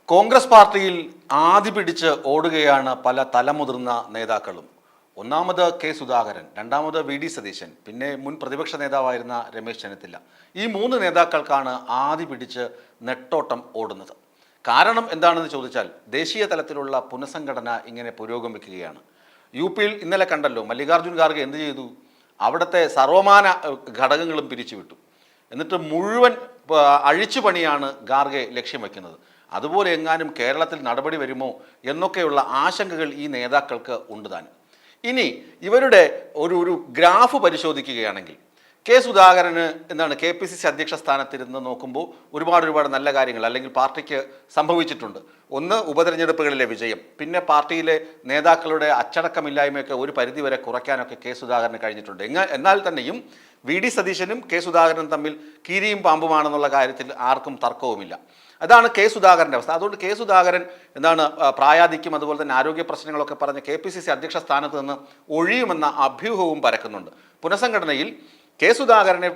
കോൺഗ്രസ് പാർട്ടിയിൽ ആദി പിടിച്ച് ഓടുകയാണ് പല തലമുതിർന്ന നേതാക്കളും. ഒന്നാമത് കെ സുധാകരൻ, രണ്ടാമത് വി ഡി സതീശൻ, പിന്നെ മുൻ പ്രതിപക്ഷ നേതാവായിരുന്ന രമേശ് ചെന്നിത്തല. ഈ മൂന്ന് നേതാക്കൾക്കാണ് ആദി പിടിച്ച് നെട്ടോട്ടം ഓടുന്നത്. കാരണം എന്താണെന്ന് ചോദിച്ചാൽ ദേശീയ തലത്തിലുള്ള പുനഃസംഘടന ഇങ്ങനെ പുരോഗമിക്കുകയാണ്. യു പിയിൽ ഇന്നലെ കണ്ടല്ലോ, മല്ലികാർജ്ജുൻ ഖാർഗെ എന്ത് ചെയ്തു? അവിടുത്തെ സർവമാന ഘടകങ്ങളും പിരിച്ചുവിട്ടു. എന്നിട്ട് മുഴുവൻ അഴിച്ചുപണിയാണ് ഖാർഗെ ലക്ഷ്യം വയ്ക്കുന്നത്. അതുപോലെ എങ്ങാനും കേരളത്തിൽ നടപടി വരുമോ എന്നൊക്കെയുള്ള ആശങ്കകൾ ഈ നേതാക്കൾക്ക് ഉണ്ട് താനും. ഇനി ഇവരുടെ ഒരു ഗ്രാഫ് പരിശോധിക്കുകയാണെങ്കിൽ കെ സുധാകരന് കെ പി സി സി അധ്യക്ഷ സ്ഥാനത്തിരുന്ന് നോക്കുമ്പോൾ ഒരുപാട് നല്ല കാര്യങ്ങൾ അല്ലെങ്കിൽ പാർട്ടിക്ക് സംഭവിച്ചിട്ടുണ്ട്. ഒന്ന്, ഉപതെരഞ്ഞെടുപ്പുകളിലെ വിജയം. പിന്നെ പാർട്ടിയിലെ നേതാക്കളുടെ അച്ചടക്കമില്ലായ്മയൊക്കെ ഒരു പരിധിവരെ കുറയ്ക്കാനൊക്കെ കെ സുധാകരന് കഴിഞ്ഞിട്ടുണ്ട്. എന്നാൽ തന്നെയും വി ഡി സതീശനും കെ സുധാകരനും തമ്മിൽ കീരിയും പാമ്പുമാണെന്നുള്ള കാര്യത്തിൽ ആർക്കും തർക്കവുമില്ല. അതാണ് കെ സുധാകരൻ്റെ അവസ്ഥ. അതുകൊണ്ട് കെ സുധാകരൻ പ്രായാധിക്യം അതുപോലെ തന്നെ ആരോഗ്യ പ്രശ്നങ്ങളൊക്കെ പറഞ്ഞ് കെ പി സി സി അധ്യക്ഷ സ്ഥാനത്ത് നിന്ന് ഒഴിയുമെന്ന അഭ്യൂഹവും പരക്കുന്നുണ്ട്. പുനഃസംഘടനയിൽ കെ സുധാകരനെ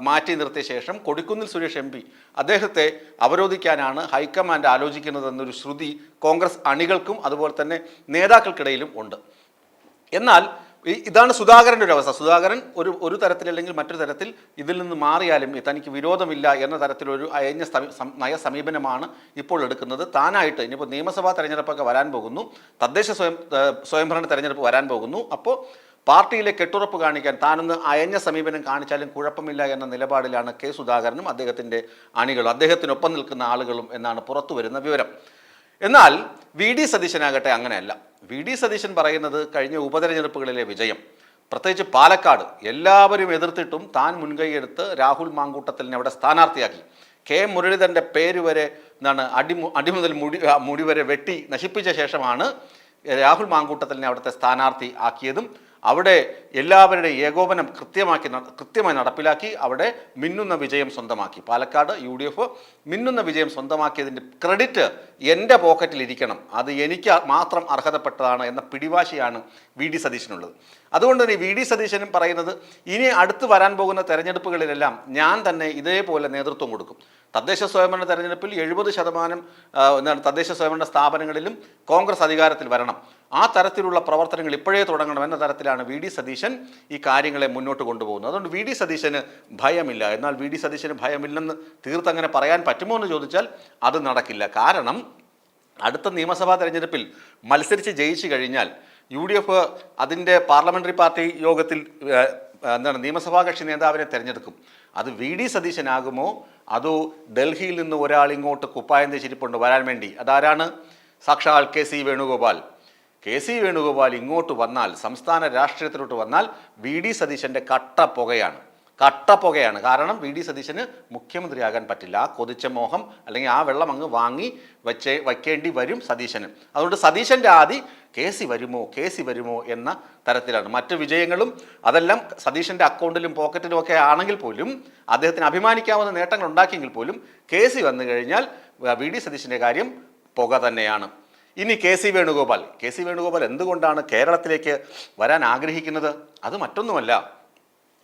മാറ്റി നിർത്തിയ ശേഷം കൊടിക്കുന്നിൽ സുരേഷ് എം പി അദ്ദേഹത്തെ അവരോധിക്കാനാണ് ഹൈക്കമാൻഡ് ആലോചിക്കുന്നതെന്നൊരു ശ്രുതി കോൺഗ്രസ് അണികൾക്കും അതുപോലെ തന്നെ നേതാക്കൾക്കിടയിലും ഉണ്ട്. എന്നാൽ ഇതാണ് സുധാകരൻ്റെ ഒരു അവസ്ഥ. സുധാകരൻ ഒരു തരത്തിലല്ലെങ്കിൽ മറ്റൊരു തരത്തിൽ ഇതിൽ നിന്ന് മാറിയാലും തനിക്ക് വിരോധമില്ല എന്ന തരത്തിലൊരു അയഞ്ഞ നയ സമീപനമാണ് ഇപ്പോൾ എടുക്കുന്നത്. താനായിട്ട് ഇനിയിപ്പോൾ നിയമസഭാ തെരഞ്ഞെടുപ്പൊക്കെ വരാൻ പോകുന്നു, തദ്ദേശ സ്വയംഭരണ തെരഞ്ഞെടുപ്പ് വരാൻ പോകുന്നു. അപ്പോൾ പാർട്ടിയിലെ കെട്ടുറപ്പ് കാണിക്കാൻ താനൊന്ന് അയഞ്ഞ സമീപനം കാണിച്ചാലും കുഴപ്പമില്ല എന്ന നിലപാടിലാണ് കെ സുധാകരനും അദ്ദേഹത്തിൻ്റെ അണികളും അദ്ദേഹത്തിനൊപ്പം നിൽക്കുന്ന ആളുകളും എന്നാണ് പുറത്തു വരുന്ന വിവരം. എന്നാൽ വി ഡി സതീശനാകട്ടെ അങ്ങനെയല്ല. വി ഡി സതീശൻ പറയുന്നത് കഴിഞ്ഞ ഉപതെരഞ്ഞെടുപ്പുകളിലെ വിജയം, പ്രത്യേകിച്ച് പാലക്കാട് എല്ലാവരും എതിർത്തിട്ടും താൻ മുൻകൈയെടുത്ത് രാഹുൽ മാങ്കൂട്ടത്തിലിനെ അവിടെ സ്ഥാനാർത്ഥിയാക്കി. കെ മുരളീധരൻ്റെ പേര് വരെ അടിമുതൽ മുടി വരെ വെട്ടി നശിപ്പിച്ച ശേഷമാണ് രാഹുൽ മാങ്കൂട്ടത്തിലിനെ അവിടുത്തെ സ്ഥാനാർത്ഥി ആക്കിയതും അവിടെ എല്ലാവരുടെയും ഏകോപനം കൃത്യമായി നടപ്പിലാക്കി അവിടെ മിന്നുന്ന വിജയം സ്വന്തമാക്കി. പാലക്കാട് UDF മിന്നുന്ന വിജയം സ്വന്തമാക്കിയതിൻ്റെ ക്രെഡിറ്റ് എൻ്റെ പോക്കറ്റിലിരിക്കണം, അത് എനിക്ക് മാത്രം അർഹതപ്പെട്ടതാണ് എന്ന പിടിവാശിയാണ് വി ഡി സതീശനുള്ളത്. അതുകൊണ്ട് തന്നെ വി ഡി സതീശനും പറയുന്നത് ഇനി അടുത്ത് വരാൻ പോകുന്ന തെരഞ്ഞെടുപ്പുകളിലെല്ലാം ഞാൻ തന്നെ ഇതേപോലെ നേതൃത്വം കൊടുക്കും. തദ്ദേശ സ്വയംഭരണ തെരഞ്ഞെടുപ്പിൽ 70% തദ്ദേശ സ്വയംഭരണ സ്ഥാപനങ്ങളിലും കോൺഗ്രസ് അധികാരത്തിൽ വരണം. ആ തരത്തിലുള്ള പ്രവർത്തനങ്ങൾ ഇപ്പോഴേ തുടങ്ങണം എന്ന തരത്തിലാണ് വി ഡി സതീശൻ ഈ കാര്യങ്ങളെ മുന്നോട്ട് കൊണ്ടുപോകുന്നത്. അതുകൊണ്ട് വി ഡി സതീശന് ഭയമില്ല. എന്നാൽ വി ഡി സതീശന് ഭയമില്ലെന്ന് തീർത്തങ്ങനെ പറയാൻ പറ്റുമോ എന്ന് ചോദിച്ചാൽ അത് നടക്കില്ല. കാരണം അടുത്ത നിയമസഭാ തെരഞ്ഞെടുപ്പിൽ മത്സരിച്ച് ജയിച്ചു കഴിഞ്ഞാൽ UDF അതിൻ്റെ പാർലമെൻ്ററി പാർട്ടി യോഗത്തിൽ നിയമസഭാ കക്ഷി നേതാവിനെ തിരഞ്ഞെടുക്കും. അത് വി ഡി സതീശനാകുമോ അതോ ഡൽഹിയിൽ നിന്ന് ഒരാൾ ഇങ്ങോട്ട് കുപ്പായം തേച്ചിരിപ്പുണ്ട് വരാൻ വേണ്ടി? അതാരാണ്? സാക്ഷാൽ K C Venugopal. K C Venugopal ഇങ്ങോട്ട് വന്നാൽ, സംസ്ഥാന രാഷ്ട്രീയത്തിലോട്ട് വന്നാൽ വി ഡി സതീശൻ്റെ കട്ടപ്പുകയാണ്. കാരണം വി ഡി സതീശന് മുഖ്യമന്ത്രിയാകാൻ പറ്റില്ല. ആ കൊതിച്ച മോഹം അല്ലെങ്കിൽ ആ വെള്ളം അങ്ങ് വാങ്ങി വയ്ക്കേണ്ടി വരും സതീശന്. അതുകൊണ്ട് സതീശൻ്റെ ആദി കെ സി വരുമോ എന്ന തരത്തിലാണ്. മറ്റ് വിജയങ്ങളും അതെല്ലാം സതീശൻ്റെ അക്കൗണ്ടിലും പോക്കറ്റിലും ഒക്കെ ആണെങ്കിൽ പോലും, അദ്ദേഹത്തിന് അഭിമാനിക്കാവുന്ന നേട്ടങ്ങൾ ഉണ്ടാക്കിയെങ്കിൽ പോലും കെ സി വന്നു കഴിഞ്ഞാൽ വി ഡി സതീശൻ്റെ കാര്യം പുക തന്നെയാണ്. ഇനി കെ സി വേണുഗോപാൽ എന്തുകൊണ്ടാണ് കേരളത്തിലേക്ക് വരാൻ ആഗ്രഹിക്കുന്നത്? അത് മറ്റൊന്നുമല്ല,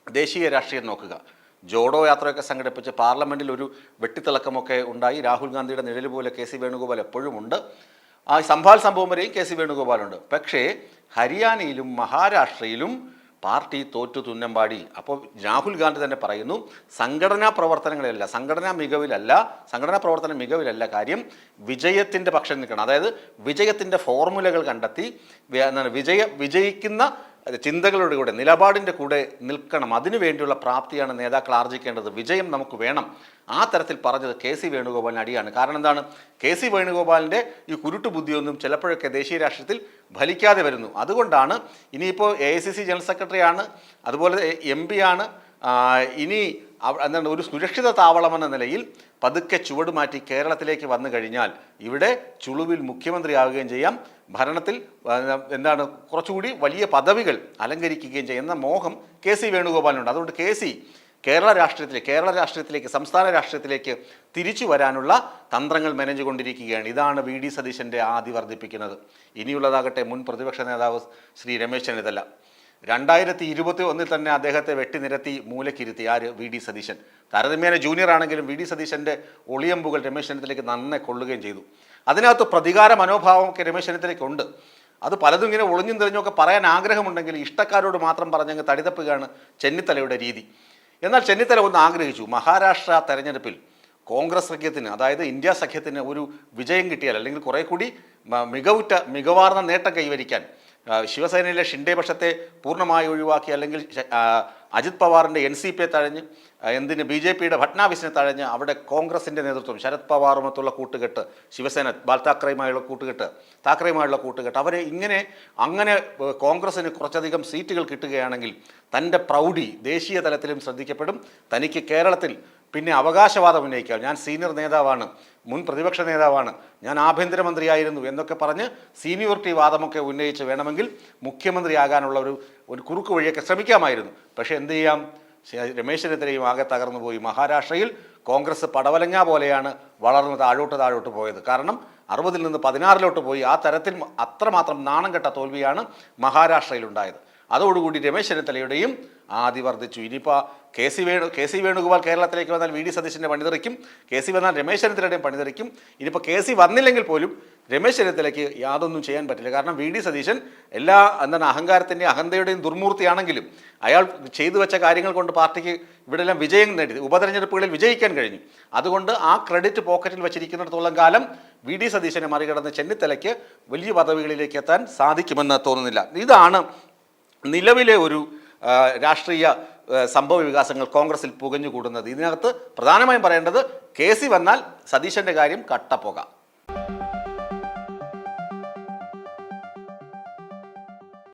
ദേശീയ രാഷ്ട്രീയം നോക്കുക. ജോഡോ യാത്രയൊക്കെ സംഘടിപ്പിച്ച് പാർലമെൻറ്റിൽ ഒരു വെട്ടിത്തിളക്കമൊക്കെ ഉണ്ടായി. രാഹുൽ ഗാന്ധിയുടെ നിഴൽ പോലെ കെ സി വേണുഗോപാൽ എപ്പോഴും ഉണ്ട്. ആ സംഭാൽ സംഭവം വരെയും കെ സി വേണുഗോപാലുണ്ട്. പക്ഷേ ഹരിയാനയിലും മഹാരാഷ്ട്രയിലും പാർട്ടി തോറ്റു തുന്നമ്പാടി. അപ്പോൾ രാഹുൽ ഗാന്ധി തന്നെ പറയുന്നു, സംഘടനാ പ്രവർത്തന മികവിലല്ല കാര്യം, വിജയത്തിൻ്റെ പക്ഷം നിൽക്കണം. അതായത് വിജയത്തിൻ്റെ ഫോർമുലകൾ കണ്ടെത്തി വിജയിക്കുന്ന ചിന്തകളുടെ കൂടെ, നിലപാടിൻ്റെ കൂടെ നിൽക്കണം. അതിനു വേണ്ടിയുള്ള പ്രാപ്തിയാണ് നേതാക്കൾ ആർജിക്കേണ്ടത്. വിജയം നമുക്ക് വേണം. ആ തരത്തിൽ പറഞ്ഞത് കെ സി വേണുഗോപാലിന് അടിയാണ്. കാരണം എന്താണ്? കെ സി വേണുഗോപാലിൻ്റെ ഈ കുരുട്ടു ബുദ്ധിയൊന്നും ചിലപ്പോഴൊക്കെ ദേശീയ രാഷ്ട്രീയത്തിൽ ഫലിക്കാതെ വരുന്നു. അതുകൊണ്ടാണ് ഇനിയിപ്പോൾ AICC ജനറൽ സെക്രട്ടറിയാണ്, അതുപോലെ MP ആണ്. ഇനി ഒരു സുരക്ഷിത താവളമെന്ന നിലയിൽ പതുക്കെ ചുവട് മാറ്റി കേരളത്തിലേക്ക് വന്നു കഴിഞ്ഞാൽ ഇവിടെ ചുളുവിൽ മുഖ്യമന്ത്രിയാവുകയും ചെയ്യാം, ഭരണത്തിൽ കുറച്ചുകൂടി വലിയ പദവികൾ അലങ്കരിക്കുകയും ചെയ്യുന്ന മോഹം കെ സി വേണുഗോപാലിനുണ്ട്. അതുകൊണ്ട് കെ സി കേരള രാഷ്ട്രീയത്തിലേക്ക് സംസ്ഥാന രാഷ്ട്രീയത്തിലേക്ക് തിരിച്ചു വരാനുള്ള തന്ത്രങ്ങൾ മെനഞ്ഞുകൊണ്ടിരിക്കുകയാണ്. ഇതാണ് വി ഡി സതീശൻ്റെ ആദി വർദ്ധിപ്പിക്കുന്നത്. ഇനിയുള്ളതാകട്ടെ മുൻ പ്രതിപക്ഷ നേതാവ് ശ്രീ രമേശ് ചെന്നിത്തല. 2021 തന്നെ അദ്ദേഹത്തെ വെട്ടിനിരത്തി മൂലക്കിരുത്തി ആര്? V D Satheesan. താരതമ്യേന ജൂനിയർ ആണെങ്കിലും വി ഡി സതീശൻ്റെ ഒളിയമ്പുകൾ രമേശ് ചെന്നിത്തലയ്ക്ക് നന്നെ കൊള്ളുകയും ചെയ്തു. അതിനകത്ത് പ്രതികാര മനോഭാവമൊക്കെ രമേശ് ചെന്നിത്തലയ്ക്കുണ്ട്. അത് പലതും ഇങ്ങനെ ഒളിഞ്ഞും തെളിഞ്ഞൊക്കെ പറയാൻ ആഗ്രഹമുണ്ടെങ്കിൽ ഇഷ്ടക്കാരോട് മാത്രം പറഞ്ഞങ്ങ് തടിതപ്പുകയാണ് ചെന്നിത്തലയുടെ രീതി. എന്നാൽ ചെന്നിത്തല ഒന്ന് ആഗ്രഹിച്ചു, മഹാരാഷ്ട്ര തെരഞ്ഞെടുപ്പിൽ കോൺഗ്രസ് സഖ്യത്തിന്, അതായത് ഇന്ത്യ സഖ്യത്തിന് ഒരു വിജയം കിട്ടിയാൽ, അല്ലെങ്കിൽ കുറേ കൂടി മികവാർന്ന നേട്ടം കൈവരിക്കാൻ, ശിവസേനയിലെ ഷിൻഡെ പക്ഷത്തെ പൂർണ്ണമായി ഒഴിവാക്കി, അല്ലെങ്കിൽ അജിത് പവാറിൻ്റെ NCP തഴഞ്ഞ്, എന്തിന് BJPയുടെ ഭട്നാവിസിനെ തഴഞ്ഞ് അവിടെ കോൺഗ്രസിൻ്റെ നേതൃത്വം, ശരത് പവാറുമൊത്തുള്ള കൂട്ടുകെട്ട്, ശിവസേന ബാൽ താക്കറെയുമായുള്ള കൂട്ടുകെട്ട്, അവരെ അങ്ങനെ കോൺഗ്രസിന് കുറച്ചധികം സീറ്റുകൾ കിട്ടുകയാണെങ്കിൽ തൻ്റെ പ്രൗഢി ദേശീയ തലത്തിലും ശ്രദ്ധിക്കപ്പെടും. തനിക്ക് കേരളത്തിൽ പിന്നെ അവകാശവാദം ഉന്നയിക്കാം, ഞാൻ സീനിയർ നേതാവാണ്, മുൻ പ്രതിപക്ഷ നേതാവാണ്, ഞാൻ ആഭ്യന്തരമന്ത്രിയായിരുന്നു എന്നൊക്കെ പറഞ്ഞ് സീനിയോറിറ്റി വാദമൊക്കെ ഉന്നയിച്ച് വേണമെങ്കിൽ മുഖ്യമന്ത്രിയാകാനുള്ള ഒരു കുറുക്ക് വഴിയൊക്കെ ശ്രമിക്കാമായിരുന്നു. പക്ഷേ എന്ത് ചെയ്യാം, രമേശ് ചെന്നിത്തലയും ആകെ തകർന്നു പോയി. മഹാരാഷ്ട്രയിൽ കോൺഗ്രസ് പടവലങ്ങ പോലെയാണ് വളർന്ന് താഴോട്ട് പോയത്. കാരണം 60-ൽ നിന്ന് 16-ലോട്ട് പോയി. ആ തരത്തിൽ അത്രമാത്രം നാണം കെട്ട തോൽവിയാണ് മഹാരാഷ്ട്രയിലുണ്ടായത്. അതോടുകൂടി രമേശ് ചെന്നിത്തലയുടെയും ആദി വർദ്ധിച്ചു. ഇനിയിപ്പോൾ കെ സി വേണുഗോപാൽ കേരളത്തിലേക്ക് വന്നാൽ വി ഡി സതീശൻ്റെ പണിതെറിക്കും, KC വന്നാൽ രമേശ് ചെന്നിത്തലയുടെയും പണിതെറിക്കും. ഇനിയിപ്പോൾ KC വന്നില്ലെങ്കിൽ പോലും രമേശ് ചെന്നിത്തലയ്ക്ക് യാതൊന്നും ചെയ്യാൻ പറ്റില്ല. കാരണം വി ഡി സതീശൻ അഹങ്കാരത്തിൻ്റെയും അഹന്തയുടെയും ദുർമൂർത്തിയാണെങ്കിലും അയാൾ ചെയ്തു വെച്ച കാര്യങ്ങൾ കൊണ്ട് പാർട്ടിക്ക് ഇവിടെല്ലാം വിജയം നേടി, ഉപതെരഞ്ഞെടുപ്പുകളിൽ വിജയിക്കാൻ കഴിഞ്ഞു. അതുകൊണ്ട് ആ ക്രെഡിറ്റ് പോക്കറ്റിൽ വെച്ചിരിക്കുന്നിടത്തോളം കാലം വി ഡി സതീശനെ മറികടന്ന് ചെന്നിത്തലയ്ക്ക് വലിയ പദവികളിലേക്ക് എത്താൻ സാധിക്കുമെന്ന് തോന്നുന്നില്ല. ഇതാണ് നിലവിലെ ഒരു രാഷ്ട്രീയ സംഭവ വികാസങ്ങൾ കോൺഗ്രസിൽ പുകഞ്ഞുകൂടുന്നത്. ഇതിനകത്ത് പ്രധാനമായും പറയേണ്ടത് KC വന്നാൽ സതീശൻ്റെ കാര്യം കട്ടപ്പോക.